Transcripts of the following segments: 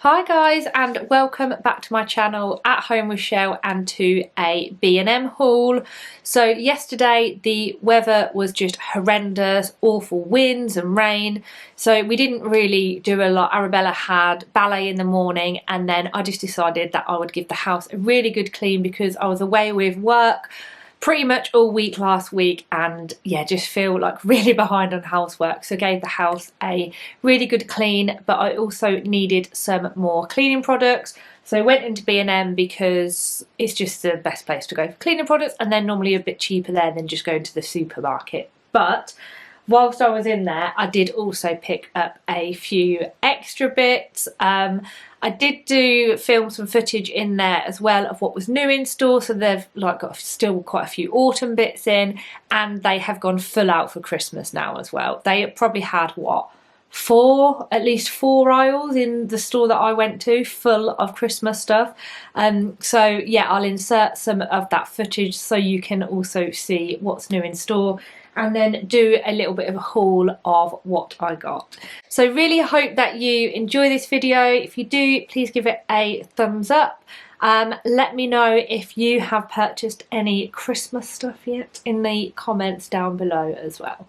Hi guys, and welcome back to my channel At Home with Chelle and to a B&M haul. So yesterday the weather was just horrendous, awful winds and rain, so we didn't really do a lot. Arabella had ballet in the morning and then I just decided that I would give the house a really good clean because I was away with work pretty much all week last week and yeah, just feel like really behind on housework, so gave the house a really good clean. But I also needed some more cleaning products, so I went into B&M because it's just the best place to go for cleaning products, and they're normally a bit cheaper there than just going to the supermarket. But whilst I was in there, I did also pick up a few extra bits. I did film some footage in there as well of what was new in store, so they've got still quite a few autumn bits in, and they have gone full out for Christmas now as well. They probably had what, at least four aisles in the store that I went to full of Christmas stuff. So yeah, I'll insert some of that footage so you can also see what's new in store, and then do a little bit of a haul of what I got. So really hope that you enjoy this video. If you do, please give it a thumbs up. Let me know if you have purchased any Christmas stuff yet in the comments down below as well.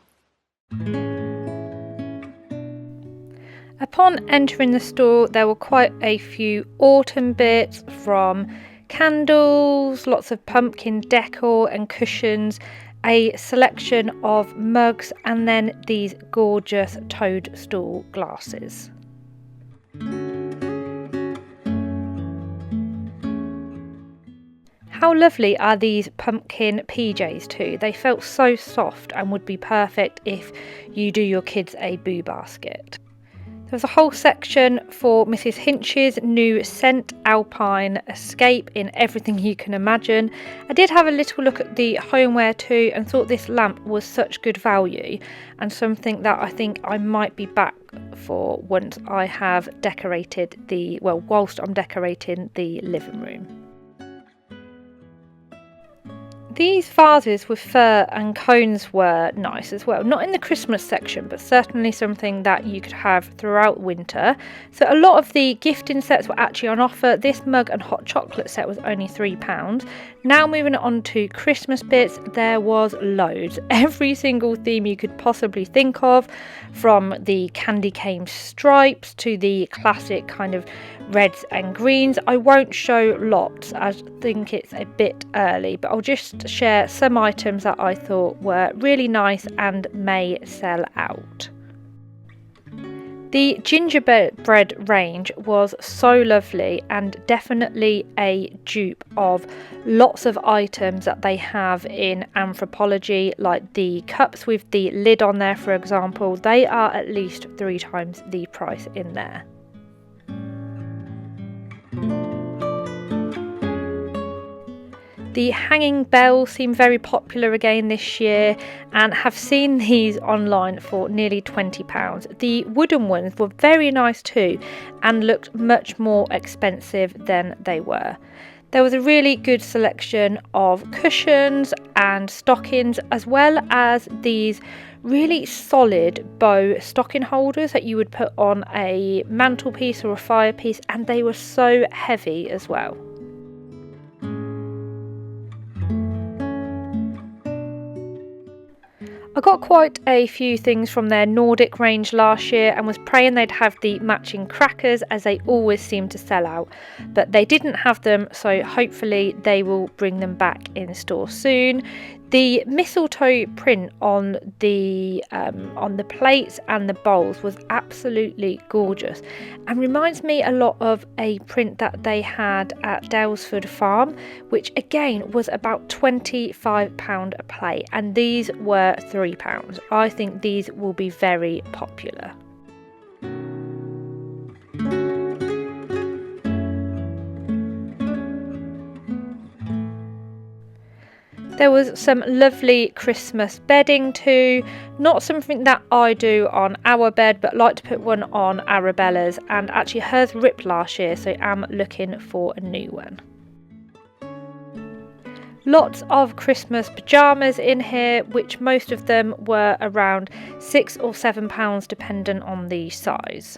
Upon entering the store, there were quite a few autumn bits, from candles, lots of pumpkin decor and cushions, a selection of mugs, and then these gorgeous toadstool glasses. How lovely are these pumpkin PJs too? They felt so soft and would be perfect if you do your kids a boo basket. There's a whole section for Mrs. Hinch's new scent Alpine Escape in everything you can imagine. I did have a little look at the homeware too and thought this lamp was such good value and something that I think I might be back for once I have decorated whilst I'm decorating the living room. These vases with fir and cones were nice as well. Not in the Christmas section, but certainly something that you could have throughout winter. So a lot of the gifting sets were actually on offer. This mug and hot chocolate set was only £3. Now moving on to Christmas bits, there was loads. Every single theme you could possibly think of, from the candy cane stripes to the classic kind of reds and greens. I won't show lots, I think it's a bit early, but I'll just share some items that I thought were really nice and may sell out. The gingerbread range was so lovely and definitely a dupe of lots of items that they have in Anthropologie, like the cups with the lid on there, for example. They are at least 3 times the price in there. The hanging bells seem very popular again this year, and have seen these online for nearly £20. The wooden ones were very nice too and looked much more expensive than they were. There was a really good selection of cushions and stockings, as well as these really solid bow stocking holders that you would put on a mantelpiece or a firepiece, and they were so heavy as well. I got quite a few things from their Nordic range last year and was praying they'd have the matching crackers, as they always seem to sell out, but they didn't have them, so hopefully they will bring them back in store soon. The mistletoe print on the plates and the bowls was absolutely gorgeous and reminds me a lot of a print that they had at Dalesford Farm, which again was about £25 a plate, and these were £3. I think these will be very popular. There was some lovely Christmas bedding too. Not something that I do on our bed, but like to put one on Arabella's, and actually hers ripped last year, so I'm looking for a new one. Lots of Christmas pyjamas in here, which most of them were around £6 or £7 dependent on the size.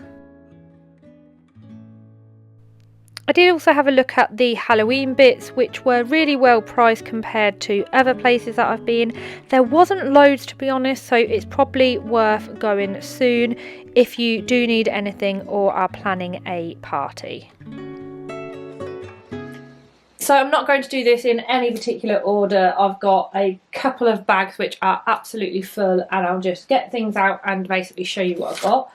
I did also have a look at the Halloween bits, which were really well priced compared to other places that I've been. There wasn't loads, to be honest, so it's probably worth going soon if you do need anything or are planning a party. So I'm not going to do this in any particular order. I've got a couple of bags which are absolutely full, and I'll just get things out and basically show you what I've got.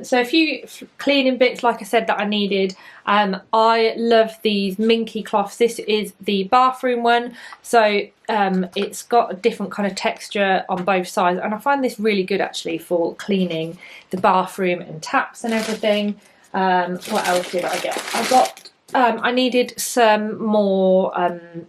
So a few cleaning bits, like I said, that I needed. I love these minky cloths. This is the bathroom one. So it's got a different kind of texture on both sides, and I find this really good actually for cleaning the bathroom and taps and everything. What else did I get? I needed some more,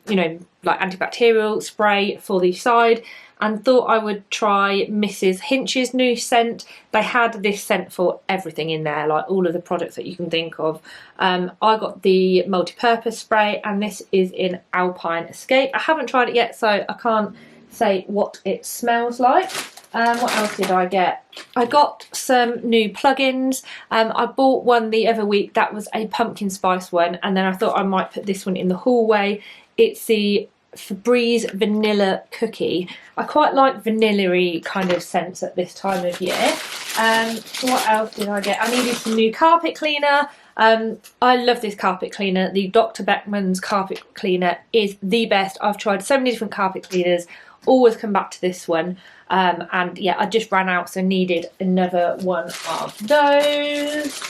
you know, like antibacterial spray for the side, and thought I would try Mrs. Hinch's new scent. They had this scent for everything in there, like all of the products that you can think of. I got the multi-purpose spray, and this is in Alpine Escape. I haven't tried it yet, so I can't say what it smells like. What else did I get? I got some new plugins. I bought one the other week that was a pumpkin spice one, and then I thought I might put this one in the hallway. It's the Febreze Vanilla Cookie. I quite like vanilla-y kind of scents at this time of year. What else did I get? I needed some new carpet cleaner. I love this carpet cleaner. The Dr. Beckman's carpet cleaner is the best. I've tried so many different carpet cleaners, always come back to this one. And yeah, I just ran out, so needed another one of those.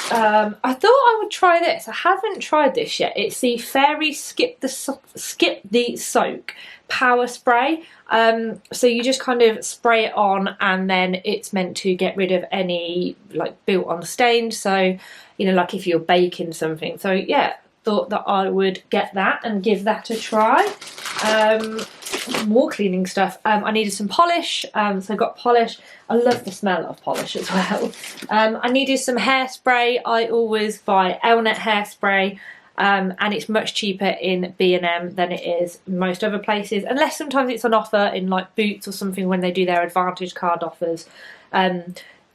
I thought I would try this. I haven't tried this yet. It's the Fairy Skip the Soak Power Spray. So you just kind of spray it on, and then it's meant to get rid of any like built-on stains. So, you know, like if you're baking something. So yeah, thought that I would get that and give that a try. More cleaning stuff. I needed some polish, so I got polish. I love the smell of polish as well. I needed some hairspray. I always buy Elnet hairspray, and it's much cheaper in B&M than it is most other places, unless sometimes it's on offer in like Boots or something when they do their Advantage card offers.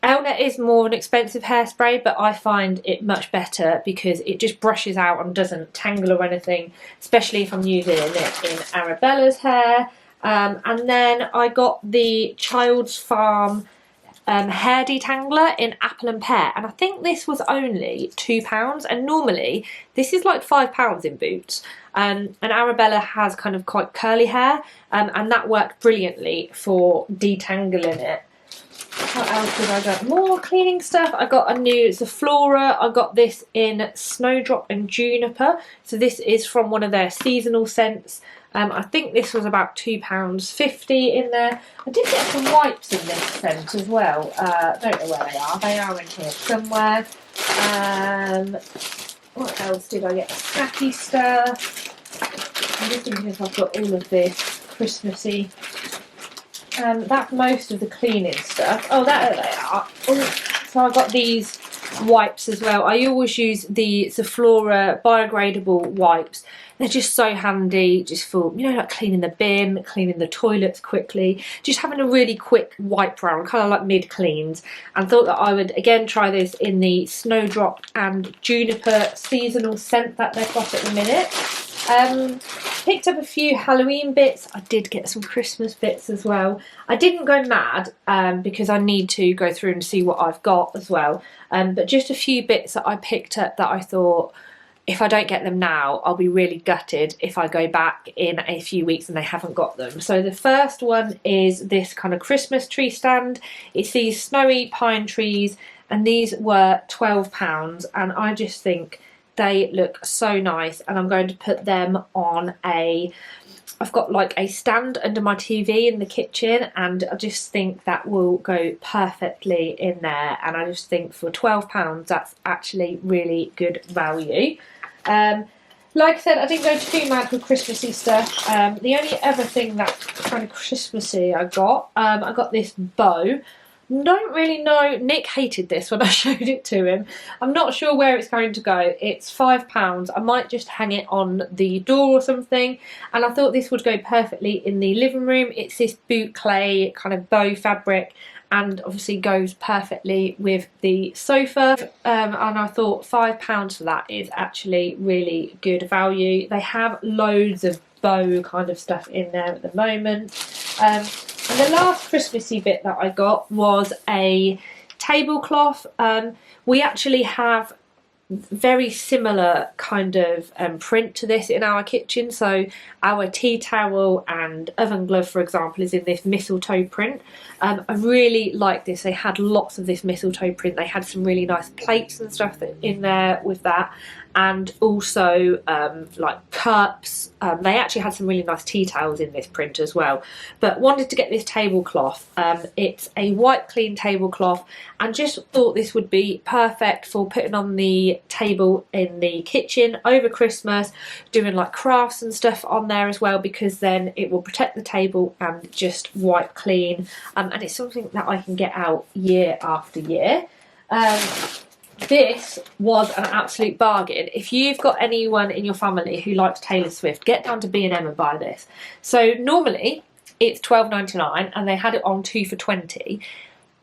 Elnet is more an expensive hairspray, but I find it much better because it just brushes out and doesn't tangle or anything, especially if I'm using it in Arabella's hair. And then I got the Child's Farm hair detangler in Apple and Pear, and I think this was only £2, and normally this is like £5 in Boots. And Arabella has kind of quite curly hair, and that worked brilliantly for detangling it. What else did I get? More cleaning stuff. I got a new Zaflora. I got this in Snowdrop and Juniper. So this is from one of their seasonal scents. I think this was about £2.50 in there. I did get some wipes in this scent as well. Don't know where they are. They are in here somewhere. What else did I get? Snacky stuff. I'm just thinking if I've got all of this Christmassy. That's most of the cleaning stuff. Oh, there they are. Oh, so I got these wipes as well. I always use the Zaflora biodegradable wipes. They're just so handy, just for, you know, like cleaning the bin, cleaning the toilets quickly, just having a really quick wipe round, kind of like mid-cleans. And thought that I would again try this in the Snowdrop and Juniper seasonal scent that they've got at the minute. Picked up a few Halloween bits. I did get some Christmas bits as well. I didn't go mad because I need to go through and see what I've got as well. But just a few bits that I picked up that I thought, if I don't get them now, I'll be really gutted if I go back in a few weeks and they haven't got them. So the first one is this kind of Christmas tree stand. It's these snowy pine trees, and these were £12, and I just think they look so nice, and I'm going to put them on I've got like a stand under my TV in the kitchen, and I just think that will go perfectly in there. And I just think for £12 that's actually really good value. Like I said, I didn't go too mad with Christmassy stuff. The only other thing that's kind of Christmassy I got this bow. Don't really know. Nick hated this when I showed it to him. I'm not sure where it's going to go. It's £5. I might just hang it on the door or something. And I thought this would go perfectly in the living room. It's this boot clay kind of bow fabric, and obviously goes perfectly with the sofa. And I thought £5 for that is actually really good value. They have loads of bow kind of stuff in there at the moment. And the last Christmassy bit that I got was a tablecloth. We actually have very similar kind of print to this in our kitchen. So our tea towel and oven glove, for example, is in this mistletoe print. I really like this. They had lots of this mistletoe print. They had some really nice plates and stuff in there with that, and also like cups. They actually had some really nice tea towels in this print as well. But wanted to get this tablecloth. It's a white clean tablecloth, and just thought this would be perfect for putting on the table in the kitchen over Christmas, doing like crafts and stuff on there as well, because then it will protect the table and just wipe clean. And it's something that I can get out year after year. This was an absolute bargain. If you've got anyone in your family who likes Taylor Swift, get down to B&M and buy this. So normally it's £12.99 and they had it on 2 for £20,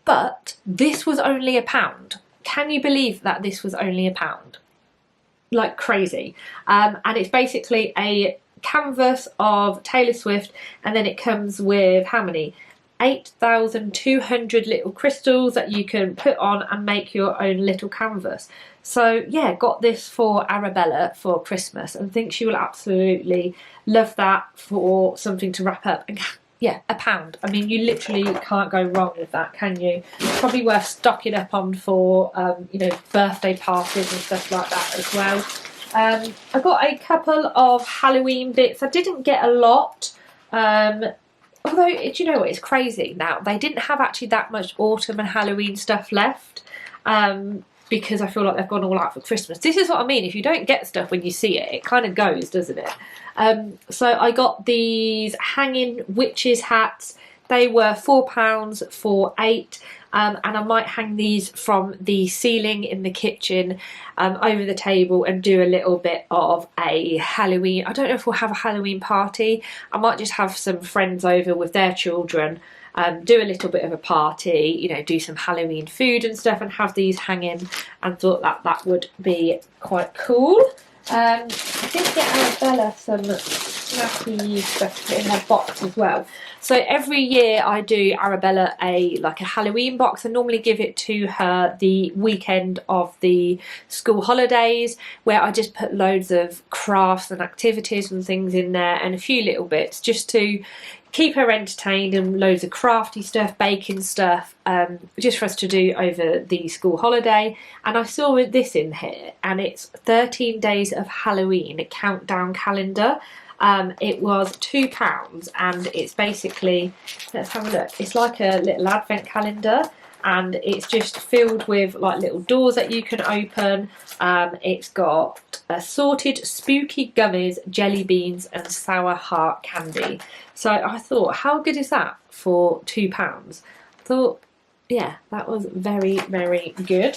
but this was only £1. Can you believe that this was only £1? Like crazy. And it's basically a canvas of Taylor Swift, and then it comes with how many? 8,200 little crystals that you can put on and make your own little canvas. So yeah, got this for Arabella for Christmas and think she will absolutely love that for something to wrap up. And yeah, £1. I mean, you literally can't go wrong with that, can you? Probably worth stocking up on for you know, birthday parties and stuff like that as well. I got a couple of Halloween bits. I didn't get a lot. Although, do you know what, it's crazy now. They didn't have actually that much autumn and Halloween stuff left, because I feel like they've gone all out for Christmas. This is what I mean. If you don't get stuff when you see it, it kind of goes, doesn't it? So I got these hanging witches hats. They were £4 for 8. And I might hang these from the ceiling in the kitchen over the table and do a little bit of a Halloween. I don't know if we'll have a Halloween party. I might just have some friends over with their children, do a little bit of a party, you know, do some Halloween food and stuff, and have these hanging, and thought that that would be quite cool. I did get Arabella some snappy stuff to put in her box as well. So every year I do Arabella like a Halloween box. I normally give it to her the weekend of the school holidays, where I just put loads of crafts and activities and things in there, and a few little bits just to keep her entertained, and loads of crafty stuff, baking stuff, just for us to do over the school holiday. And I saw this in here, and it's 13 Days of Halloween, a countdown calendar. It was £2, and it's basically, let's have a look, it's like a little advent calendar, and it's just filled with like little doors that you can open. It's got assorted spooky gummies, jelly beans and sour heart candy. So I thought, how good is that for £2? I thought, yeah, that was very, very good.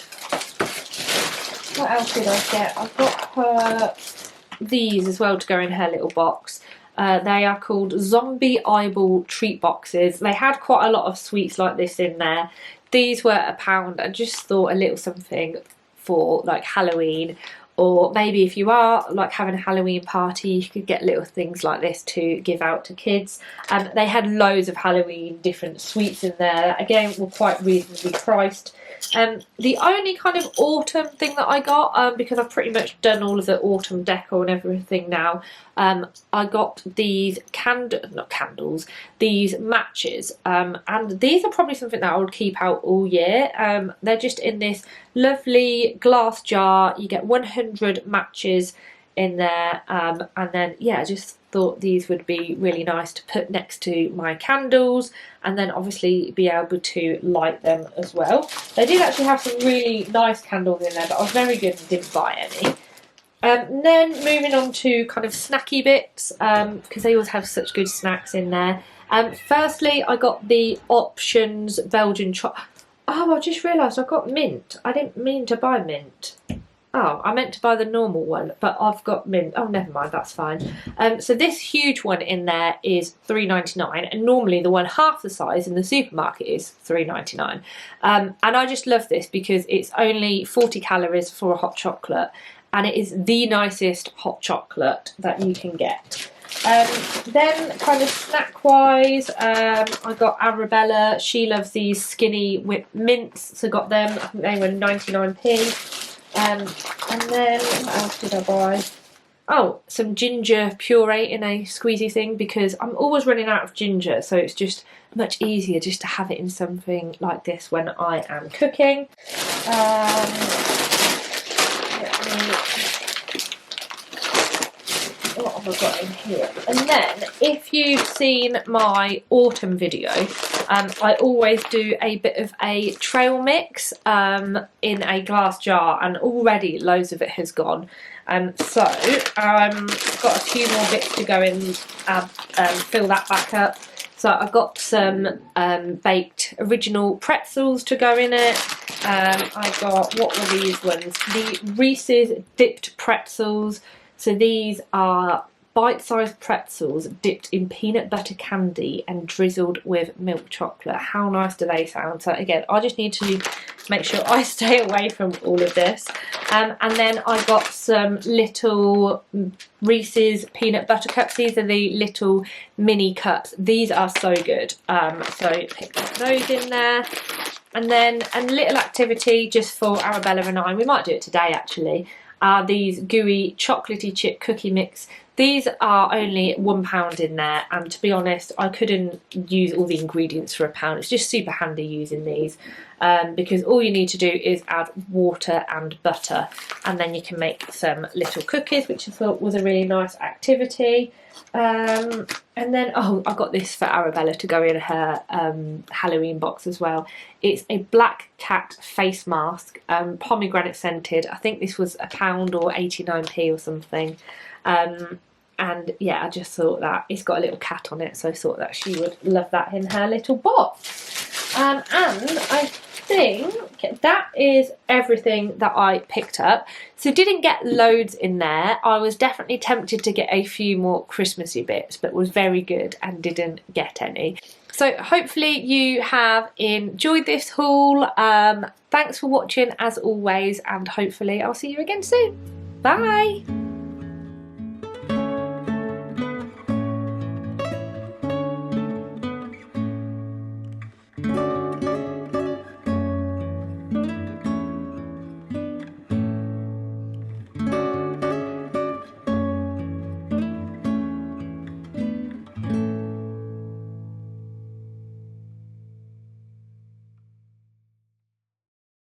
What else did I get? I got her these as well to go in her little box. They are called zombie eyeball treat boxes. They had quite a lot of sweets like this in there. These were £1. I just thought a little something for like Halloween, or maybe if you are like having a Halloween party, you could get little things like this to give out to kids. They had loads of Halloween different sweets in there. Again, were quite reasonably priced. The only kind of autumn thing that I got, because I've pretty much done all of the autumn decor and everything now, I got these these matches, and these are probably something that I would keep out all year. They're just in this lovely glass jar. You get 100 matches in there, and then yeah, I just thought these would be really nice to put next to my candles, and then obviously be able to light them as well. They did actually have some really nice candles in there, but I was very good and didn't buy any. Then moving on to kind of snacky bits, because they always have such good snacks in there. Firstly, I got the Options Belgian chocolate. Oh, I just realised I got mint. I didn't mean to buy mint. Oh, I meant to buy the normal one, but I've got mint. Oh, never mind, that's fine. So this huge one in there is £3.99, and normally the one half the size in the supermarket is £3.99. And I just love this because it's only 40 calories for a hot chocolate, and it is the nicest hot chocolate that you can get. Then kind of snack wise, I got Arabella. She loves these skinny whipped mints, so got them. I think they were 99p. And then what else did I buy? Oh, some ginger puree in a squeezy thing, because I'm always running out of ginger, so it's just much easier just to have it in something like this when I am cooking. What have I got in here? And then, if you've seen my autumn video, I always do a bit of a trail mix in a glass jar, and already loads of it has gone. So got a few more bits to go and fill that back up. So I've got some baked original pretzels to go in it. I got, what were these ones? The Reese's dipped pretzels. So these are bite-sized pretzels dipped in peanut butter candy and drizzled with milk chocolate. How nice do they sound? So again, I just need to make sure I stay away from all of this. And then I got some little Reese's peanut butter cups. These are the little mini cups. These are so good. So picked up those in there. And then a little activity just for Arabella and I. We might do it today actually. Are these gooey chocolatey chip cookie mix. These are only £1 in there, and to be honest, I couldn't use all the ingredients for £1. It's just super handy using these because all you need to do is add water and butter, and then you can make some little cookies, which I thought was a really nice activity. And then, oh, I got this for Arabella to go in her Halloween box as well. It's a black cat face mask, pomegranate scented. I think this was £1 or 89p or something. And yeah, I just thought that it's got a little cat on it, so I thought that she would love that in her little box. And I think that is everything that I picked up. So didn't get loads in there. I was definitely tempted to get a few more Christmassy bits, but was very good and didn't get any. So hopefully you have enjoyed this haul. Thanks for watching as always, and hopefully I'll see you again soon. Bye!